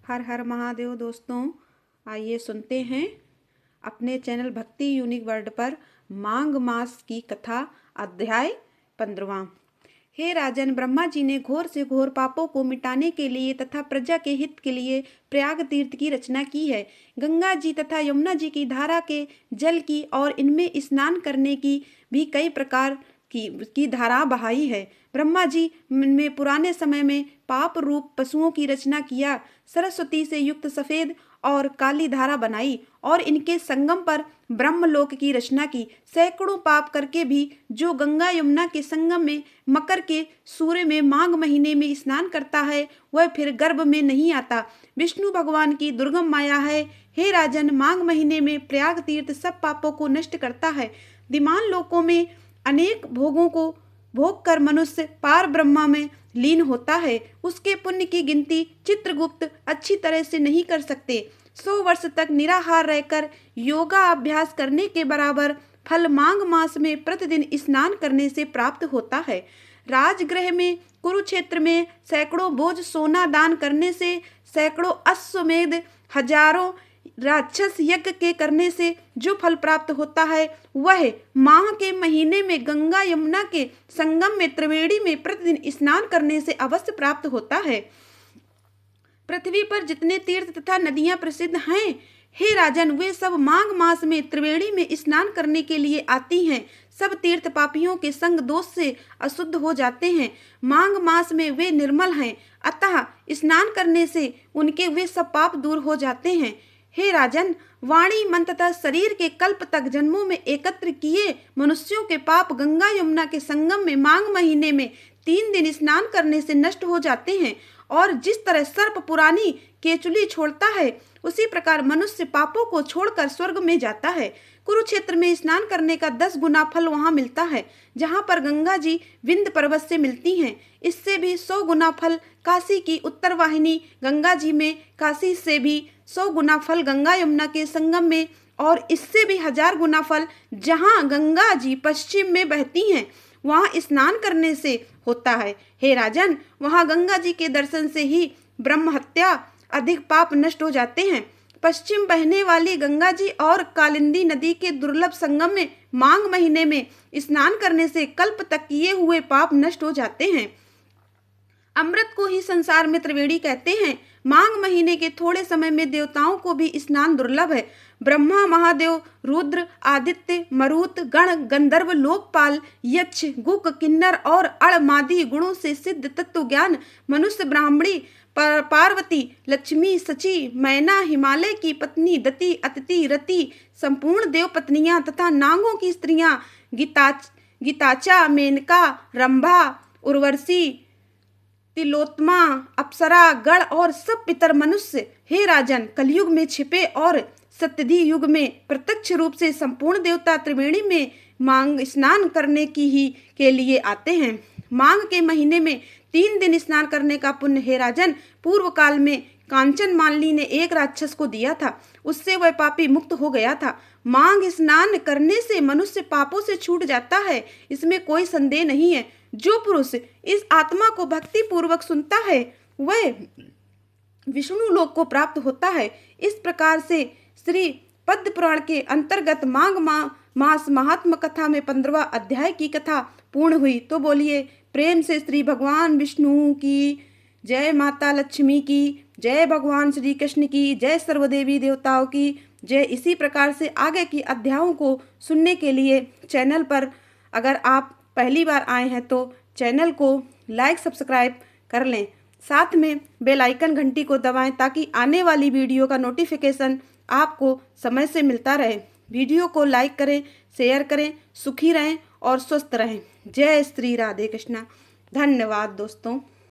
हर हर महादेव दोस्तों, आइए सुनते हैं अपने चैनल भक्ति यूनिक वर्ल्ड पर माघ मास की कथा। अध्याय 15। हे राजन, ब्रह्मा जी ने घोर से घोर पापों को मिटाने के लिए तथा प्रजा के हित के लिए प्रयाग तीर्थ की रचना की है। गंगा जी तथा यमुना जी की धारा के जल की और इनमें स्नान करने की भी कई प्रकार की धारा बहाई है। ब्रह्मा जी ने पुराने समय में पाप रूप पशुओं की रचना किया, सरस्वती से युक्त सफेद और काली धारा बनाई और इनके संगम पर ब्रह्मलोक की रचना की। सैकड़ों पाप करके भी जो गंगा यमुना के संगम में मकर के सूर्य में माघ महीने में स्नान करता है, वह फिर गर्भ में नहीं आता। विष्णु भगवान की दुर्गम माया है। हे राजन, माघ महीने में प्रयाग तीर्थ सब पापों को नष्ट करता है। विमान लोकों में अनेक भोगों को भोग कर मनुष्य पार ब्रह्मा में लीन होता है। उसके पुण्य की गिनती चित्रगुप्त अच्छी तरह से नहीं कर सकते। 100 वर्ष तक निराहार रहकर योगा अभ्यास करने के बराबर फल माघ मास में प्रतिदिन स्नान करने से प्राप्त होता है। राजगृह में कुरुक्षेत्र में सैकड़ों बोझ सोना दान करने से, सैकड़ों अश्वमेध, हजारों राक्षस यज्ञ के करने से जो फल प्राप्त होता है, वह माह के महीने में गंगा यमुना के संगम में त्रिवेणी में प्रतिदिन स्नान करने से अवश्य प्राप्त होता है। पृथ्वी पर जितने तीर्थ तथा नदियां प्रसिद्ध हैं, हे राजन, वे सब माघ मास में त्रिवेणी में स्नान करने के लिए आती हैं। सब तीर्थ पापियों के संग दोष से अशुद्ध हो जाते हैं। माघ मास में वे निर्मल हैं, अतः स्नान करने से उनके वे सब पाप दूर हो जाते हैं। हे राजन, वाणी मन तथा शरीर के कल्प तक जन्मों में एकत्र किए मनुष्यों के पाप गंगा यमुना के संगम में माघ महीने में 3 दिन स्नान करने से नष्ट हो जाते हैं। और जिस तरह सर्प पुरानी केचुली छोड़ता है, उसी प्रकार मनुष्य पापों को छोड़कर स्वर्ग में जाता है। कुरुक्षेत्र में स्नान करने का 10 गुना फल वहां मिलता है, जहां पर गंगा जी विंध्य पर्वत से मिलती हैं। इससे भी 100 गुना फल काशी की उत्तर वाहिनी गंगा जी में, काशी से भी 100 गुना फल गंगा यमुना के संगम में, और इससे भी 1000 गुना फल जहां गंगा जी पश्चिम में बहती हैं, वहां स्नान करने से होता है। हे राजन, वहां गंगा जी के दर्शन से ही ब्रह्म हत्या अधिक पाप नष्ट हो जाते हैं। पश्चिम बहने वाली गंगा जी और कालिंदी नदी के दुर्लभ संगम में माघ महीने में स्नान करने से कल्प तक किए हुए पाप नष्ट हो जाते हैं। अमृत को ही संसार में त्रिवेणी कहते हैं। माघ महीने के थोड़े समय में देवताओं को भी स्नान दुर्लभ है। ब्रह्मा, महादेव, रुद्र, आदित्य, मरुत, गण, गंधर्व, लोकपाल, यक्ष, गुक, किन्नर और अणमादी गुणों से सिद्ध तत्व ज्ञान मनुष्य, ब्राह्मणी, पार्वती, लक्ष्मी, सची, मैना, हिमालय की पत्नी दति, अतिथि, रति, संपूर्ण देव पत्नियां तथा नागों की स्त्रियां, गीताचा, मेनका, रंभा, उर्वशी, तिलोत्तमा, अप्सरा, गण और सब पितर मनुष्य, हे राजन, कलयुग में छिपे और सत्यधि युग में प्रत्यक्ष रूप से संपूर्ण देवता त्रिवेणी में माघ स्नान करने की ही के लिए आते हैं। माघ के महीने में 3 दिन स्नान करने का पुण्य, हे राजन, पूर्व काल में कांचन मालिनी ने एक राक्षस को दिया था। उससे वह पापी मुक्त हो गया था। माघ स्नान करने से मनुष्य पापों से छूट जाता है, इसमें कोई संदेह नहीं है। जो पुरुष इस आत्मा को भक्ति पूर्वक सुनता है, वह विष्णु लोक को प्राप्त होता है। इस प्रकार से श्री पद्म पुराण के अंतर्गत माघ मास महात्म कथा में 15वां अध्याय की कथा पूर्ण हुई। तो बोलिए प्रेम से श्री भगवान विष्णु की जय, माता लक्ष्मी की जय, भगवान श्री कृष्ण की जय, सर्वदेवी देवताओं की जय। इसी प्रकार से आगे की अध्यायों को सुनने के लिए चैनल पर अगर आप पहली बार आए हैं तो चैनल को लाइक सब्सक्राइब कर लें। साथ में बेल आइकन घंटी को दबाएं ताकि आने वाली वीडियो का नोटिफिकेशन आपको समय से मिलता रहे। वीडियो को लाइक करें, शेयर करें। सुखी रहें और स्वस्थ रहें। जय श्री राधे कृष्णा। धन्यवाद दोस्तों।